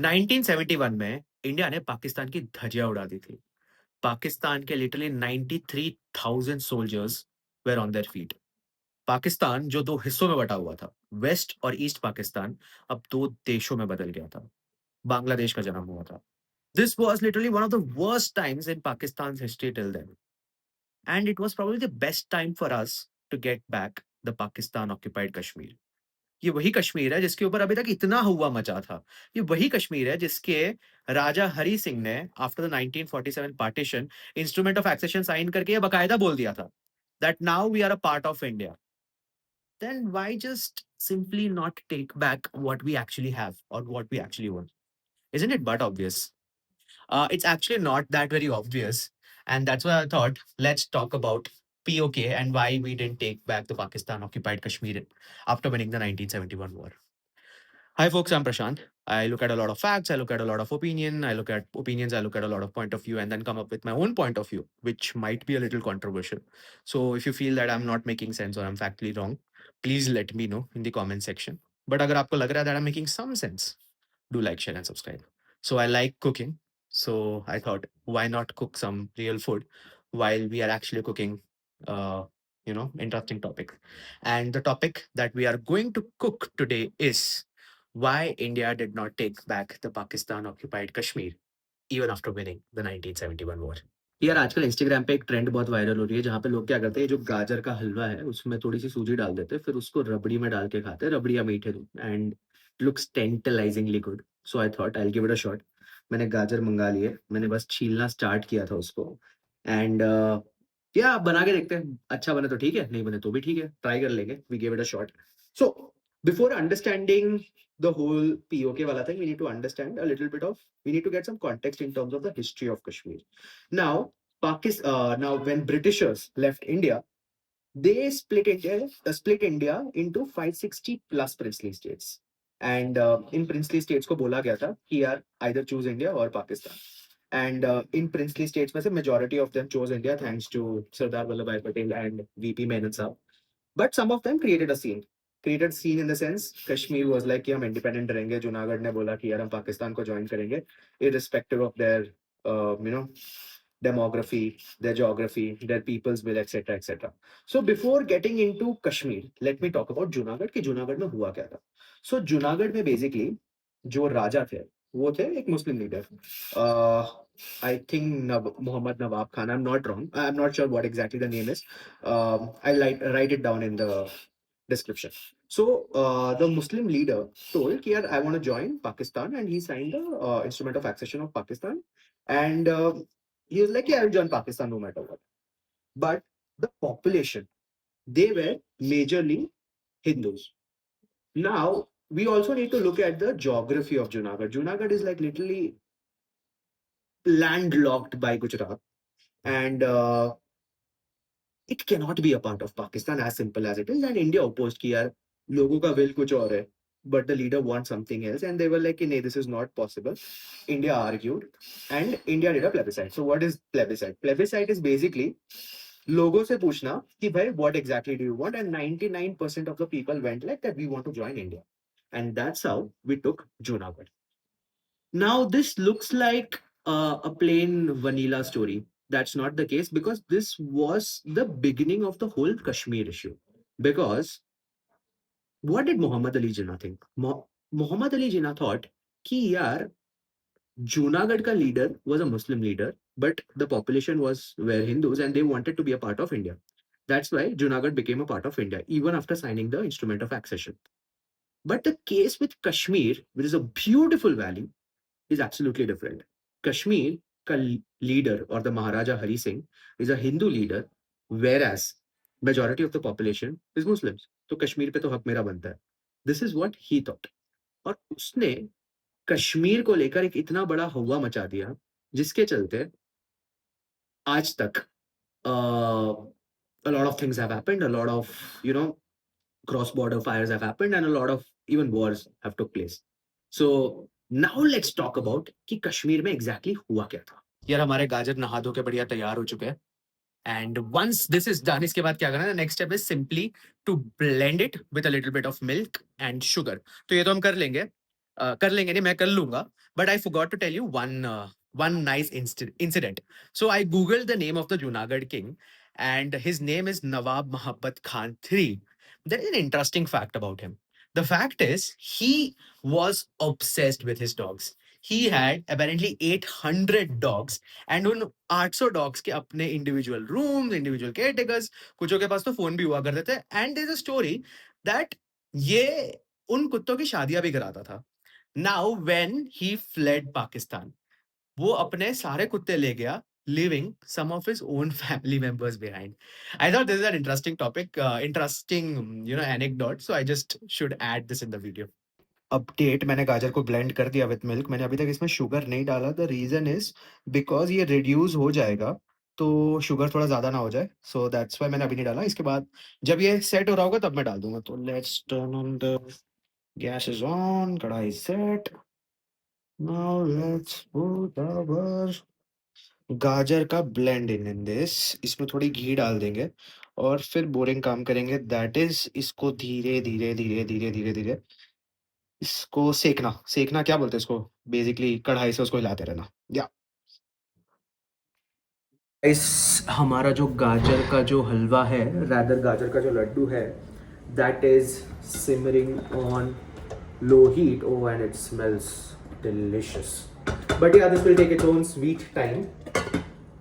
1971 में इंडिया ने पाकिस्तान की धज्जियां उड़ा दी थी। पाकिस्तान के literally 93,000 soldiers were on their feet. Pakistan जो 2 हिस्सों में बँटा हुआ था, वेस्ट और ईस्ट पाकिस्तान, अब 2 देशों में बदल गया था। बांग्लादेश का जन्म हुआ था। This was literally one of the worst times in Pakistan's history till then, and it was probably the best time for us to get back the Pakistan-Occupied Kashmir. ये वही कश्मीर है जिसके ऊपर अभी तक इतना हुआ मचा था। ये वही कश्मीर है जिसके राजा हरि सिंह ने after the 1947 partition instrument of accession sign करके ये बाकायदा बोल दिया था that now we are a part of India. Then why just simply not take back what we actually have और what we actually want? Isn't it but obvious? It's actually not that very obvious, and that's why I thought let's talk about PoK and why we didn't take back the Pakistan occupied Kashmir after winning the 1971 war. Hi, folks. I'm Prashant. I look at a lot of facts. I look at a lot of opinion. I look at opinions. I look at a lot of point of view, and then come up with my own point of view, which might be a little controversial. So, if you feel that I'm not making sense or I'm factually wrong, please let me know in the comment section. But अगर आपको लग रहा है that I'm making some sense, do like, share, and subscribe. So I like cooking. So I thought, why not cook some real food while we are actually cooking, interesting topic. And the topic that we are going to cook today is why India did not take back the Pakistan occupied Kashmir even after winning the 1971 war. यार आजकल Instagram पे एक trend बहुत viral हो रही है जहाँ पे लोग क्या करते हैं जो गाजर का हलवा है उसमें थोड़ी सी सूजी डाल देते हैं फिर उसको रबड़ी में डाल के खाते हैं रबड़ी या मीठे and looks tantalisingly good so I thought I give it a shot मैंने गाजर मंगा लिए मैंने बस छीलना स्टार्ट किया था उसको एंड या बना के देखते हैं अच्छा बने तो ठीक है नहीं बने तो भी ठीक है ट्राई कर लेंगे we give it a shot so before understanding the whole POK wala thing, we need to understand a little bit of, we need to get some context in terms of the history of Kashmir. Now, now when Britishers left India, they split India into 560 plus princely states. And in princely states को बोला गया था कि यार either choose India or Pakistan. And in princely states में से majority of them chose India thanks to Sardar Vallabhbhai Patel and VP Menon साहब. But some of them created a scene. Created scene in the sense Kashmir was like कि हम independent रहेंगे. जुनागढ़ ने बोला कि यार हम पाकिस्तान को join करेंगे, irrespective of their demography, their geography, their people's will, etc., etc. So before getting into Kashmir, let me talk about Junagadh कि जुनागढ़ में हुआ क्या था. So जुनागढ़ में basically जो राजा थे वो थे एक मुस्लिम leader. I think Muhammad Nawab Khan. I'm not wrong. I'm not sure what exactly the name is. I'll write it down in the description. So the Muslim leader told कि यार I want to join Pakistan and he signed the instrument of accession of Pakistan and he was like yeah I'll join Pakistan no matter what. But the population they were majorly Hindus. Now we also need to look at the geography of Junagadh. Junagadh is like literally landlocked by Gujarat and it cannot be a part of Pakistan as simple as it is. And India opposed कि यार लोगों का will कुछ और है, but the leader wants something else, and they were like, "Nee, this is not possible." India argued, and India did a plebiscite. So what is plebiscite? Plebiscite is basically लोगों से पूछना कि भाई what exactly do you want, and 99% of the people went like that we want to join India, and that's how we took Junagadh. Now, this looks like a plain vanilla story. That's not the case because this was the beginning of the whole Kashmir issue. Because what did Muhammad Ali Jinnah think? Muhammad Ali Jinnah thought कि यार Junagadh ka leader was a Muslim leader, but the population were Hindus and they wanted to be a part of India. That's why Junagadh became a part of India, even after signing the instrument of accession. But the case with Kashmir, which is a beautiful valley, is absolutely different. Kashmir ka leader or the Maharaja Hari Singh is a Hindu leader, whereas majority of the population is Muslims. तो कश्मीर पे तो हक मेरा बनता है. This is what he thought. और उसने कश्मीर को लेकर एक इतना बड़ा हवा मचा दिया जिसके चलते आज तक a lot of things have happened, a lot of cross border fires have happened and a lot of even wars have took place. So now let's talk about कि कश्मीर में exactly हुआ क्या था. यार हमारे गाजर नहा धो के बढ़िया तैयार हो चुके हैं. And once this is done, इसके बाद क्या करना है? Next step is simply to blend it with a little bit of milk and sugar. तो ये तो हम कर लेंगे. कर लेंगे नहीं मैं कर लूंगा. But I forgot to tell you one nice incident. So I googled the name of the Junagadh king, and his name is Nawab Muhammad Khan III. There is an interesting fact about him. The fact is he was obsessed with his dogs. He had apparently 800 dogs, and उन 800 dogs के अपने individual rooms, individual caretakers, कुछों के पास तो phone भी हुआ करते थे. And there's a story that ये उन कुत्तों की शादियां भी कराता था. Now when he fled Pakistan, वो अपने सारे कुत्ते ले गया, leaving some of his own family members behind. I thought this is an interesting topic, interesting, anecdote. So I just should add this in the video. Update, मैंने गाजर को blend कर दिया विद मिल्क. मैंने अभी तक इसमें शुगर नहीं डाला. द रीज़न इज़ बिकॉज़ ये रिड्यूस हो जाएगा, तो शुगर थोड़ा ज़्यादा ना हो जाए. सो दैट्स व्हाई मैंने अभी नहीं डाला. इसके बाद जब ये सेट हो रहा होगा तब मैं डाल दूँगा. तो let's turn on the gas is on, kadhai set. Now let's put our गाजर का ब्लेंड इन दिस. इसमें थोड़ी घी डाल देंगे और फिर बोरिंग काम करेंगे. दैट इज़ इसको धीरे, धीरे, धीरे, धीरे, धीरे, धीरे इसको सेकना. सेकना क्या बोलते हैं इसको? बेसिकली कढ़ाई से उसको हिलाते रहना. या इस हमारा जो गाजर का जो हलवा है, रादर गाजर का जो लड्डू है, that is simmering on low heat. Oh, and it smells delicious. But yeah, this will take its own sweet time.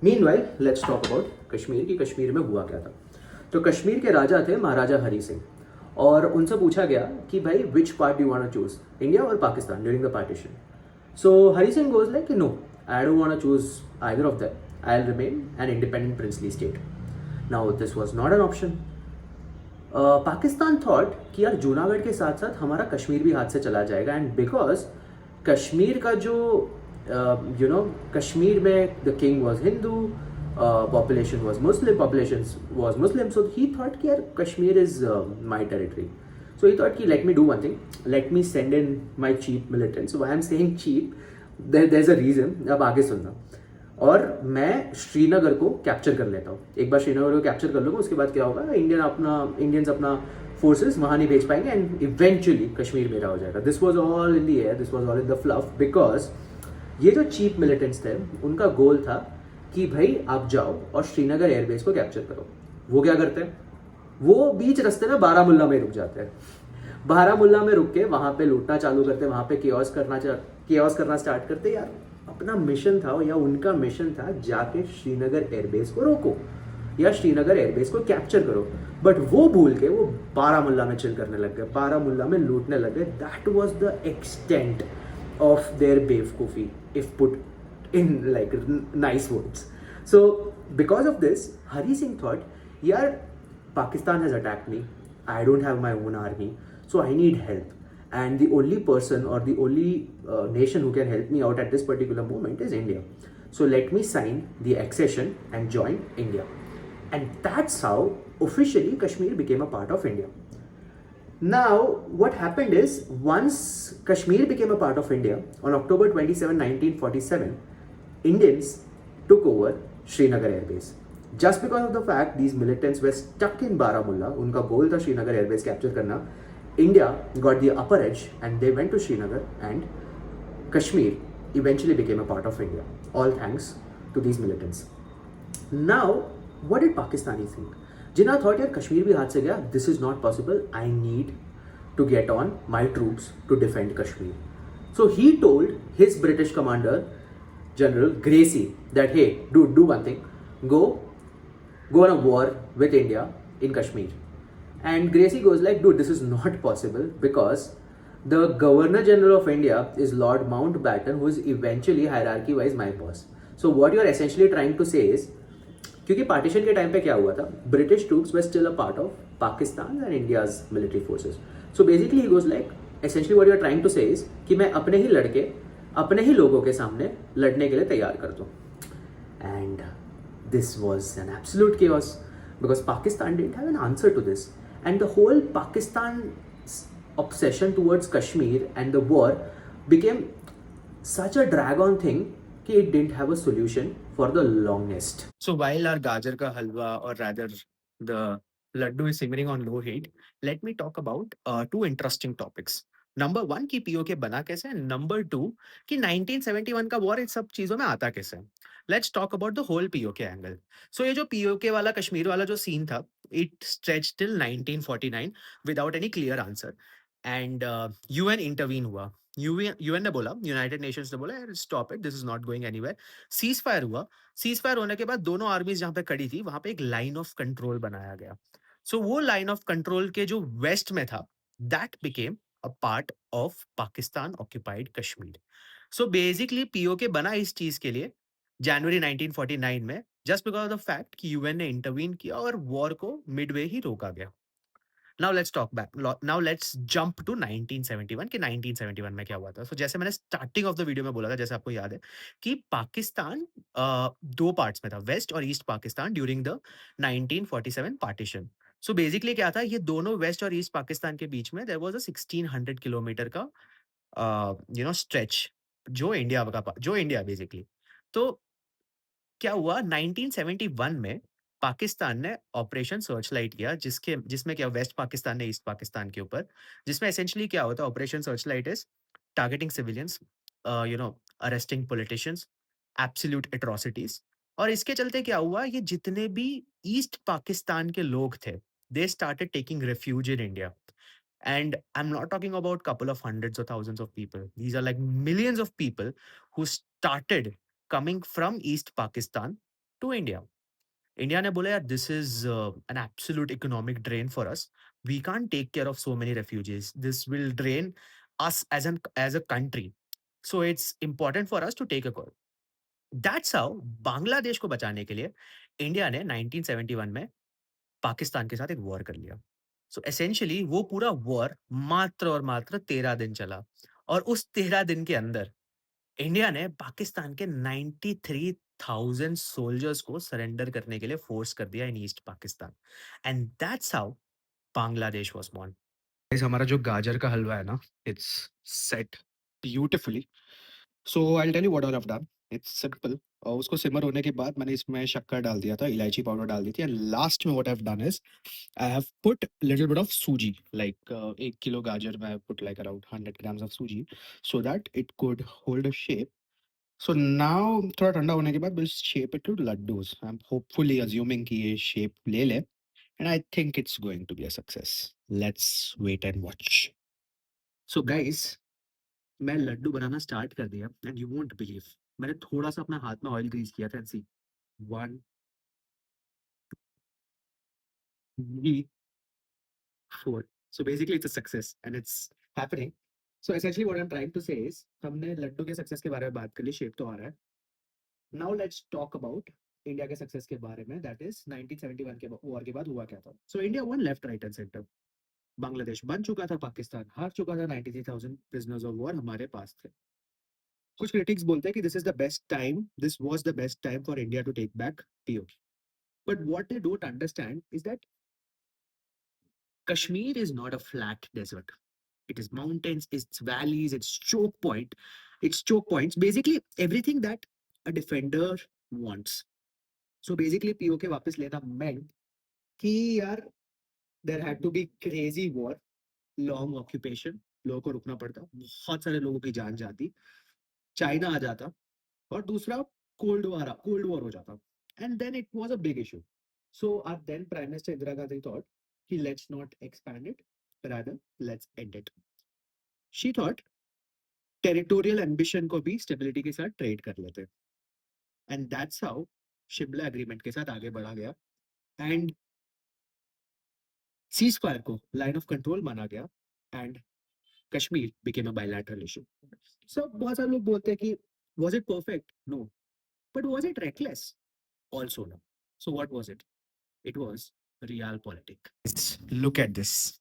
Meanwhile, let's talk about Kashmir की. कश्मीर में हुआ क्या था? तो कश्मीर के राजा थे महाराजा हरी सिंह, और उनसे पूछा गया कि भाई which part do you want to choose, India और Pakistan during the partition. So Hari Singh goes like no, I don't want to choose either of them. I will remain an independent princely state. Now this was not an option. Pakistan thought कि यार जूनागढ़ के साथ साथ हमारा कश्मीर भी हाथ से चला जाएगा. एंड बिकॉज कश्मीर का जो कश्मीर में the king was Hindu, population was Muslim, so he thought कि यार Kashmir is my territory. So he thought कि let me do one thing, let me send in my cheap militants. So why I'm saying cheap, there's a reason. अब आगे सुनना. और मैं श्रीनगर को capture कर लेता हूँ. एक बार श्रीनगर को कैप्चर कर लूँगा, उसके बाद क्या होगा, इंडियंस अपना फोर्सेस वहाँ नहीं भेज पाएंगे एंड इवेंचुअली कश्मीर मेरा हो जाएगा. This was all in the air, this was all in the fluff, because ये जो चीप मिलिटेंट्स थे उनका गोल था कि भाई आप जाओ और श्रीनगर एयरबेस को कैप्चर करो. वो क्या करते हैं, वो बीच रास्ते में बारामुल्ला में रुक जाते हैं. बारामुल्ला में रुक के वहाँ पे लूटना चालू करते हैं, वहाँ पे केओस करना स्टार्ट करते. यार अपना मिशन था, या उनका मिशन था जाके श्रीनगर एयरबेस को रोको या श्रीनगर एयरबेस को कैप्चर करो. बट वो भूल के वो बारामुल्ला में चिल करने लग गए, बारामुल्ला में लूटने लग गए. That was the extent of their beefcoofi, if put in like nice words. So because of this, Hari Singh thought, yaar, Pakistan has attacked me, I don't have my own army, so I need help, and the only person or the only nation who can help me out at this particular moment is India. So let me sign the accession and join India. And that's how officially Kashmir became a part of India. Now, what happened is, once Kashmir became a part of India, on October 27, 1947, Indians took over Srinagar Airbase. Just because of the fact these militants were stuck in Baramulla, unka goal tha Srinagar Airbase capture karna, India got the upper edge and they went to Srinagar, and Kashmir eventually became a part of India, all thanks to these militants. Now, what did Pakistanis think? Jinnah thought यार कश्मीर भी हाथ से गया, this is not possible, I need to get on my troops to defend Kashmir. So he told his British commander general Gracey that hey do one thing, go on a war with India in Kashmir. And Gracie goes like, dude, this is not possible because the Governor General of India is Lord Mountbatten, who is eventually hierarchy wise my boss. So what you are essentially trying to say is, क्योंकि partition के time पे क्या हुआ था, British troops were still a part of Pakistan and India's military forces. So basically he goes like, essentially what you are trying to say is कि मैं अपने ही लड़के अपने ही लोगों के सामने लड़ने के लिए तैयार कर दूं. And this was an absolute chaos because Pakistan didn't have an answer to this. And the whole Pakistan obsession towards Kashmir and the war became such a drag on thing कि it didn't have a solution for the longest. So while our gajar ka halwa, or rather the laddu, is simmering on low heat, let me talk about two interesting topics. Number 1 कि PoK बना कैसे है, number 2 कि 1971 का war in सब चीज़ों में आता कैसे है। Let's talk about the whole PoK angle. So ये जो पीओके वाला कश्मीर वाला जो सीन था, it stretched till 1949 without any clear answer and UN intervene हुआ। यूएन ने बोला, यूनाइटेड नेशंस ने बोला यार stop it, this is not going anywhere. Ceasefire हुआ। सीज़ फायर होने के बाद दोनों आर्मीज़ जहाँ पे खड़ी थी, वहाँ पे एक लाइन ऑफ कंट्रोल बनाया गया। सो वो लाइन ऑफ कंट्रोल के जो वेस्ट में था, that became a part of Pakistan-Occupied Kashmir. So basically POK बना इस चीज के लिए जनवरी 1949 में, just because of the fact कि यूएन ने इंटरवीन किया और वॉर को मिडवे ही रोका गया। Now let's talk back, now let's jump to 1971 कि 1971 में क्या हुआ था। जैसे मैंने स्टार्टिंग ऑफ द वीडियो में बोला था, जैसे आपको याद है कि पाकिस्तान दो पार्ट्स में था, वेस्ट और east Pakistan, during the 1947 partition. So basically क्या था, ये दोनों वेस्ट और ईस्ट पाकिस्तान के बीच में देयर वाज अ 1600 किलोमीटर का स्ट्रेच, जो इंडिया बेसिकली। तो क्या हुआ 1971 में पाकिस्तान ने ऑपरेशन सर्चलाइट किया, जिसमें क्या वेस्ट पाकिस्तान ने ईस्ट पाकिस्तान के ऊपर, जिसमें एसेंशियली क्या होता है, operation Searchlight is targeting civilians, arresting politicians, absolute atrocities. और इसके चलते क्या हुआ, ये जितने भी ईस्ट पाकिस्तान के लोग थे, they started taking refuge in India. And I'm not talking about couple of hundreds or thousands of people. These are like millions of people who started coming from East Pakistan to India. India ने बोला यार this is an absolute economic drain for us. We can't take care of so many refugees. This will drain us as a country. So it's important for us to take a call. That's how Bangladesh को बचाने के लिए India ने 1971 में पाकिस्तान के साथ एक war कर लिया। सो एसेंशियली वो पूरा वॉर मात्र और मात्र 13 दिन चला और उस 13 दिन के अंदर इंडिया ने पाकिस्तान के 93,000 सोल्जर्स को सरेंडर करने के लिए फोर्स कर दिया in East Pakistan, and that's how Bangladesh was born. Guys, हमारा जो गाजर का हलवा है ना, it's set beautifully. So I will tell you what all I have done. It's simple. और उसको सिमर होने के बाद मैंने इसमें शक्कर डाल दिया था, इलायची पाउडर डाल दी थी, एंड लास्ट में what I have done is I have put little bit of suji, like 1 kilo gajar. I have put like around 100 grams of suji, so that it could hold a shape. So now थोड़ा ठंडा होने के बाद we'll shape it to laddus. I'm hopefully assuming कि ये shape ले ले, and I think it's going to be a success. Let's wait and watch. So guys, मैं लड्डू बनाना स्टार्ट कर दिया, and you won't believe, मैंने थोड़ा सा अपना हाथ में ऑयल ग्रीस किया था, and see, 1, 3, 4. So basically it's a success and it's happening. So essentially what I'm trying to say is हमने लड्डू के सक्सेस के बारे में बात कर ली, शेप तो आ रहा है। Now let's talk about India के सक्सेस के बारे में, दैट इज 1971 के वॉर के बाद हुआ क्या था। So India one left right and centre. Bangladesh बन चुका था, पाकिस्तान हार चुका था, 93,000 प्रिजनर्स ऑफ वॉर हमारे पास थे। कुछ क्रिटिक्स बोलते हैं कि this was the best time for India to take back POK, but what they don't understand is that Kashmir is not a flat desert. It is mountains, it's valleys, it's choke points, basically everything that a defender wants. So basically POK वापस लेना meant कि यार there had to be crazy war, long occupation, लोगों को रुकना पड़ता, बहुत सारे लोगों की जान जाती, चाइना आ जाता, और दूसरा कोल्ड वॉर हो जाता, and then it was a big issue. So our then prime minister Indira Gandhi thought कि let's not expand it, rather let's end it. She thought territorial ambition को भी स्टेबिलिटी के साथ ट्रेड कर लेते, and that's how Shimla agreement के साथ आगे बढ़ा गया, एंड सीज फायर को लाइन ऑफ कंट्रोल माना गया, and Kashmir became a bilateral issue. So बहुत सारे लोग बोलते हैं कि was it perfect? No, but was it reckless? Also no. So what was it? It was real politics. Look at this.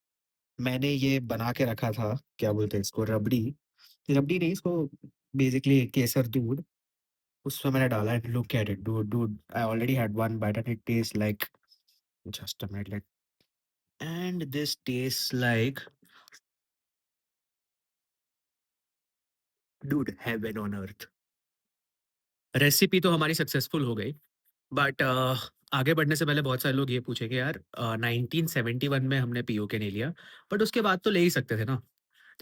मैंने ये बना के रखा था, क्या बोलते हैं इसको, रबड़ी। रबड़ी नहीं, इसको बेसिकली केसर दूध, उसमें मैंने डाला है। Look at it dude, I already had one byte and it taste like, just a minute, like, and this taste like, dude, heaven on earth. Recipe तो हमारी सक्सेसफुल हो गई, बट आगे बढ़ने से पहले बहुत सारे लोग ये पूछेंगे यार 1971 में हमने पीओके नहीं लिया, बट उसके बाद तो ले ही सकते थे ना।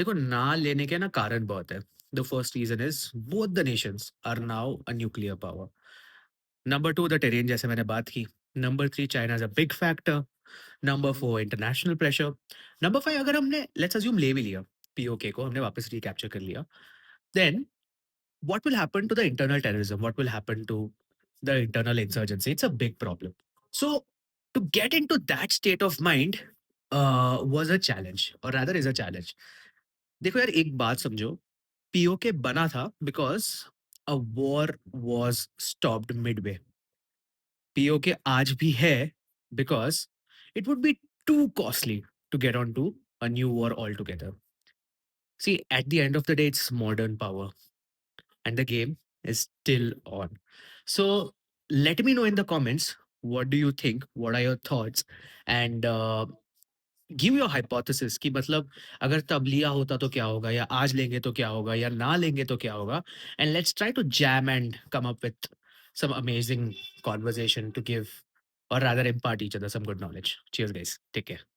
देखो ना लेने के ना कारण बहुत है। The first reason is both the nations are now a nuclear power. Number 2 the terrain जैसे मैंने बात की। Number 3 China is a big factor. Number 4 international pressure. Number 5 अगर हमने लेट्स अज्यूम ले भी लिया, पीओके को हमने वापस रिकैप्चर कर लिया, then what will happen to the internal terrorism? What will happen to the internal insurgency? It's a big problem. So, to get into that state of mind was a challenge, or rather is a challenge. देखो यार एक बात समझो, POK बना था because a war was stopped midway. POK आज भी है because it would be too costly to get on to a new war all together. See at the end of the day it's modern power and the game is still on. So let me know in the comments, what do you think? What are your thoughts? And give your hypothesis कि मतलब अगर तब लिया होता तो क्या होगा या आज लेंगे तो क्या होगा या ना लेंगे तो क्या होगा, and let's try to jam and come up with some amazing conversation to give or rather impart each other some good knowledge. Cheers guys, take care.